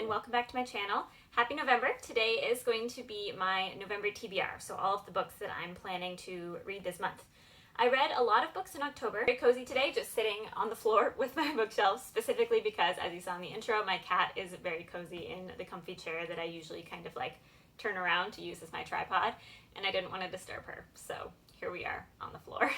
and welcome back to my channel. Happy November. Today is going to be my November TBR, so all of the books that I'm planning to read this month. I read a lot of books in October. Very cozy today, just sitting on the floor with my bookshelves, specifically because, as you saw in the intro, my cat is very cozy in the comfy chair that I usually kind of like turn around to use as my tripod, and I didn't want to disturb her, so here we are on the floor.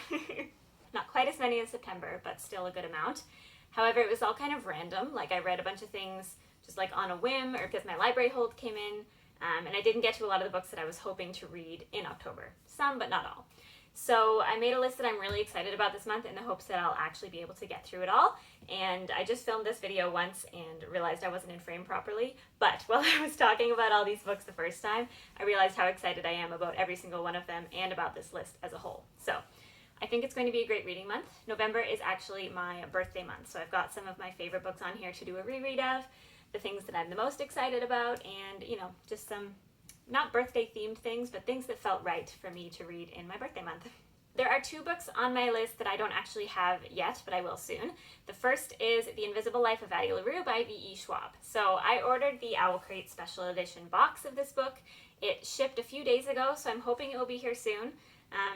Not quite as many as September, but still a good amount. However, it was all kind of random. Like, I read a bunch of things just like on a whim or because my library hold came in, and I didn't get to a lot of the books that I was hoping to read in October. Some, but not all. So I made a list that I'm really excited about this month in the hopes that I'll actually be able to get through it all. And I just filmed this video once and realized I wasn't in frame properly. But while I was talking about all these books the first time, I realized how excited I am about every single one of them and about this list as a whole. So I think it's going to be a great reading month. November is actually my birthday month, so I've got some of my favorite books on here to do a reread of, the things that I'm the most excited about, and, you know, just some not birthday themed things, but things that felt right for me to read in my birthday month. There are two books on my list that I don't actually have yet, but I will soon. The first is The Invisible Life of Addie Larue by V.E. Schwab. So I ordered the Owl Crate special edition box of this book. It shipped a few days ago, so I'm hoping it will be here soon.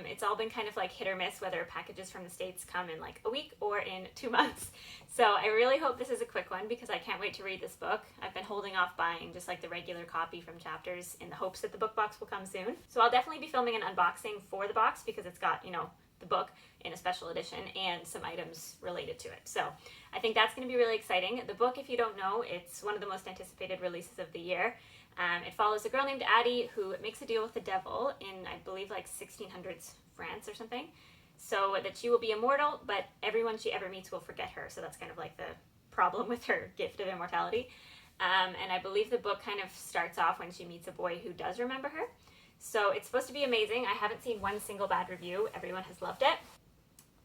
It's all been kind of like hit or miss whether packages from the States come in like a week or in 2 months. So I really hope this is a quick one because I can't wait to read this book. I've been holding off buying just like the regular copy from Chapters in the hopes that the book box will come soon. So I'll definitely be filming an unboxing for the box because it's got, you know, the book in a special edition and some items related to it. So I think that's going to be really exciting. The book, if you don't know, it's one of the most anticipated releases of the year. It follows a girl named Addie who makes a deal with the devil in, I believe, like 1600s France or something, so that she will be immortal, but everyone she ever meets will forget her. So that's kind of like the problem with her gift of immortality. And I believe the book kind of starts off when she meets a boy who does remember her. So it's supposed to be amazing. I haven't seen one single bad review. Everyone has loved it.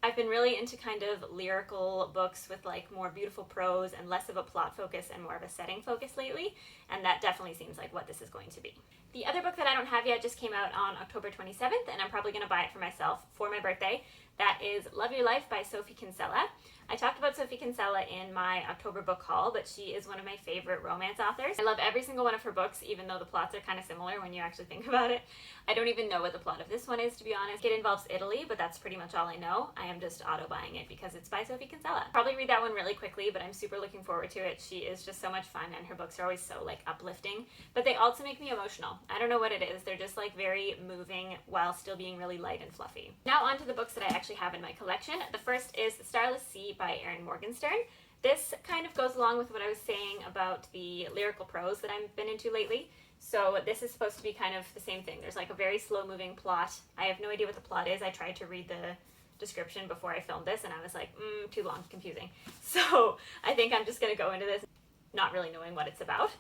I've been really into kind of lyrical books with like more beautiful prose and less of a plot focus and more of a setting focus lately, and that definitely seems like what this is going to be. The other book that I don't have yet just came out on October 27th, and I'm probably going to buy it for myself for my birthday. That is Love Your Life by Sophie Kinsella. I talked about Sophie Kinsella in my October book haul, but she is one of my favorite romance authors. I love every single one of her books, even though the plots are kind of similar when you actually think about it. I don't even know what the plot of this one is, to be honest. It involves Italy, but that's pretty much all I know. I am just auto-buying it because it's by Sophie Kinsella. Probably read that one really quickly, but I'm super looking forward to it. She is just so much fun, and her books are always so like uplifting, but they also make me emotional. I don't know what it is. They're just like very moving while still being really light and fluffy. Now on to the books that I actually have in my collection. The first is Starless by Erin Morgenstern. This kind of goes along with what I was saying about the lyrical prose that I've been into lately. So this is supposed to be kind of the same thing. There's like a very slow moving plot. I have no idea what the plot is. I tried to read the description before I filmed this and I was like, too long, confusing. So I think I'm just going to go into this not really knowing what it's about.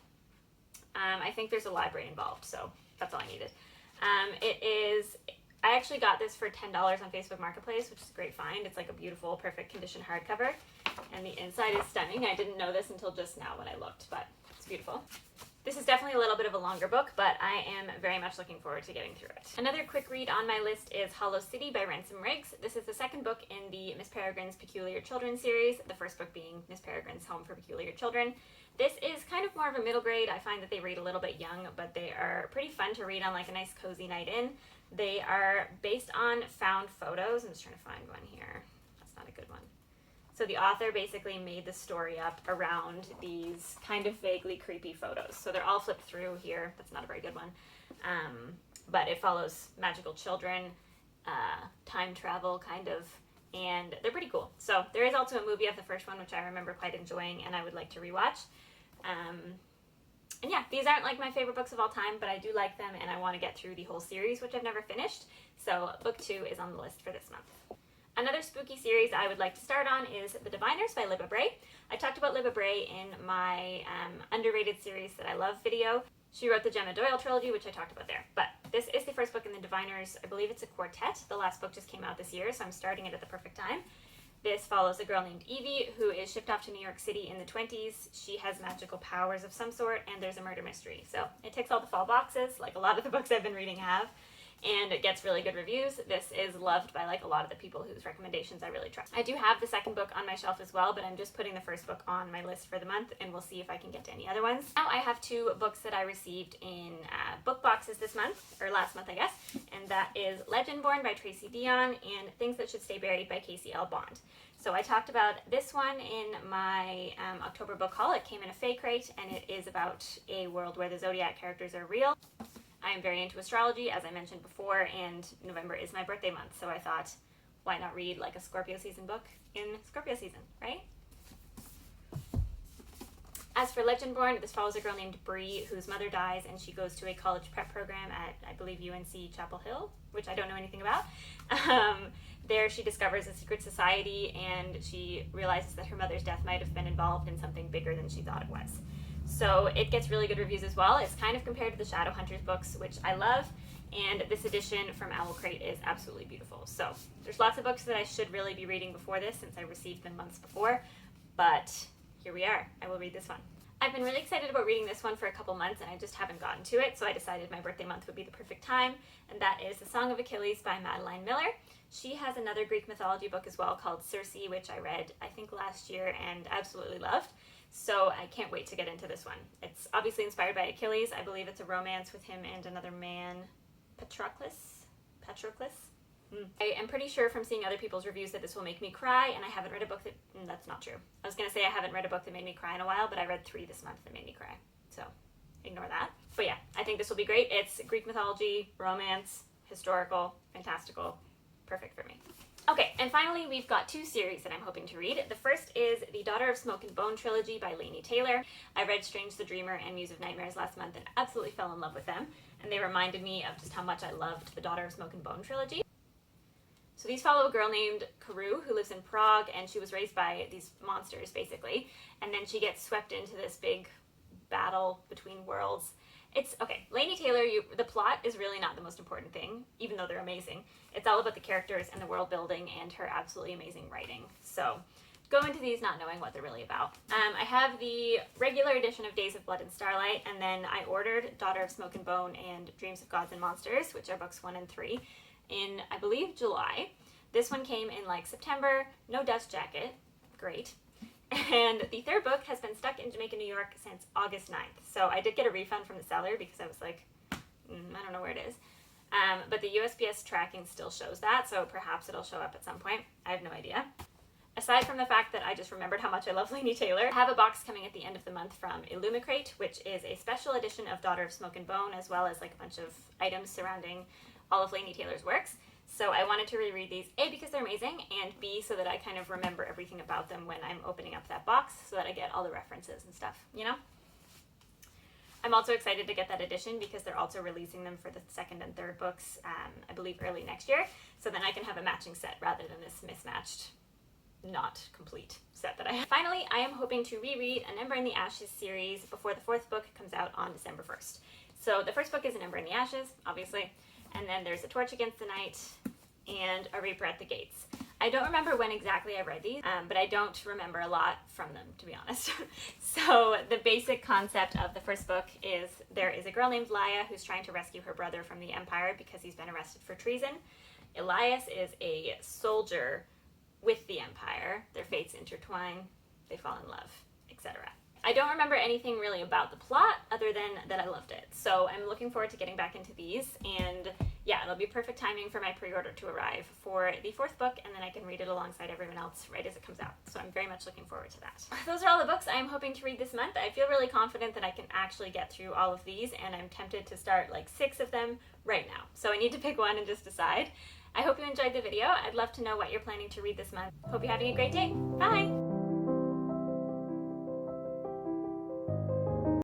I think there's a library involved, so that's all I needed. I actually got this for $10 on Facebook Marketplace, which is a great find. It's like a beautiful, perfect condition hardcover, and the inside is stunning. I didn't know this until just now when I looked, but it's beautiful. This is definitely a little bit of a longer book, but I am very much looking forward to getting through it. Another quick read on my list is Hollow City by Ransom. This is the second book in the Miss Peregrine's Peculiar Children series, the first book being Miss Peregrine's Home for Peculiar Children. This is kind of more of a middle grade. I find that they read a little bit young, but they are pretty fun to read on like a nice cozy night in. They are based on found photos. I'm just trying to find one here. That's not a good one. So the author basically made the story up around these kind of vaguely creepy photos. So they're all flipped through here. That's not a very good one. But it follows magical children, time travel kind of, and they're pretty cool. So there is also a movie of the first one, which I remember quite enjoying and I would like to rewatch. And yeah, these aren't like my favorite books of all time, but I do like them and I want to get through the whole series, which I've never finished. So book 2 is on the list for this month. Another spooky series I would like to start on is The Diviners by Libba Bray. I talked about Libba Bray in my underrated series that I love video. She wrote the Gemma Doyle trilogy, which I talked about there. But this is the first book in The Diviners. I believe it's a quartet. The last book just came out this year, so I'm starting it at the perfect time. This follows a girl named Evie who is shipped off to New York City in the 20s. She has magical powers of some sort, and there's a murder mystery. So it ticks all the fall boxes, like a lot of the books I've been reading have. and it gets really good reviews. This is loved by like a lot of the people whose recommendations I really trust. I do have the second book on my shelf as well, but I'm just putting the first book on my list for the month, and we'll see if I can get to any other ones. Now I have 2 books that I received in book boxes this month, or last month I guess, and that is Legendborn by Tracey Deonn and Things That Should Stay Buried by Casey L. Bond. So I talked about this one in my October book haul. It came in a fake crate, and it is about a world where the Zodiac characters are real. I am very into astrology, as I mentioned before, and November is my birthday month, so I thought, why not read like a Scorpio season book in Scorpio season, right? As for Legendborn, this follows a girl named Bray whose mother dies, and she goes to a college prep program at, I believe, UNC Chapel Hill, which I don't know anything about. There she discovers a secret society, and she realizes that her mother's death might have been involved in something bigger than she thought it was. So it gets really good reviews as well. It's kind of compared to the Shadowhunters books, which I love, and this edition from Owl Crate is absolutely beautiful. So there's lots of books that I should really be reading before this, since I received them months before, but here we are. I will read this one. I've been really excited about reading this one for a couple months, and I just haven't gotten to it, so I decided my birthday month would be the perfect time, and that is The Song of Achilles by Madeline Miller. She has another Greek mythology book as well called Circe, which I read, I think, last year and absolutely loved. So I can't wait to get into this one. It's obviously inspired by Achilles. I believe it's a romance with him and another man, Patroclus? I am pretty sure from seeing other people's reviews that this will make me cry, and I haven't read a book that... that's not true. I was going to say I haven't read a book that made me cry in a while, but I read 3 this month that made me cry. So ignore that. But yeah, I think this will be great. It's Greek mythology, romance, historical, fantastical. Perfect for me. Okay, and finally we've got 2 series that I'm hoping to read. The first is the Daughter of Smoke and Bone trilogy by Laini Taylor. I read Strange the Dreamer and Muse of Nightmares last month and absolutely fell in love with them, and they reminded me of just how much I loved the Daughter of Smoke and Bone trilogy. So these follow a girl named Karu who lives in Prague, and she was raised by these monsters basically, and then she gets swept into this big battle between worlds. It's, okay, Laini Taylor, the plot is really not the most important thing, even though they're amazing. It's all about the characters and the world building and her absolutely amazing writing. So go into these not knowing what they're really about. I have the regular edition of Days of Blood and Starlight, and then I ordered Daughter of Smoke and Bone and Dreams of Gods and Monsters, which are books 1 and 3, in, I believe, July. This one came in like September, no dust jacket, great. And the 3rd book has been stuck in Jamaica, New York since August 9th. So I did get a refund from the seller because I was like, I don't know where it is. But the USPS tracking still shows that, so perhaps it'll show up at some point. I have no idea. Aside from the fact that I just remembered how much I love Laini Taylor, I have a box coming at the end of the month from Illumicrate, which is a special edition of Daughter of Smoke and Bone, as well as like a bunch of items surrounding all of Laini Taylor's works. So I wanted to reread these, A, because they're amazing, and B, so that I kind of remember everything about them when I'm opening up that box, so that I get all the references and stuff, you know? I'm also excited to get that edition because they're also releasing them for the 2nd and 3rd books, I believe early next year, so then I can have a matching set rather than this mismatched, not complete set that I have. Finally, I am hoping to reread An Ember in the Ashes series before the 4th book comes out on December 1st. So the first book is An Ember in the Ashes, obviously, and then there's A Torch Against the Night and A Reaper at the Gates. I don't remember when exactly I read these, but I don't remember a lot from them, to be honest. So the basic concept of the first book is there is a girl named Laia who's trying to rescue her brother from the Empire because he's been arrested for treason. Elias is a soldier with the Empire. Their fates intertwine, they fall in love, etc. I don't remember anything really about the plot other than that I loved it. So I'm looking forward to getting back into these, and yeah, it'll be perfect timing for my pre-order to arrive for the 4th book, and then I can read it alongside everyone else right as it comes out. So I'm very much looking forward to that. Those are all the books I'm hoping to read this month. I feel really confident that I can actually get through all of these, and I'm tempted to start like 6 of them right now. So I need to pick one and just decide. I hope you enjoyed the video. I'd love to know what you're planning to read this month. Hope you're having a great day. Bye!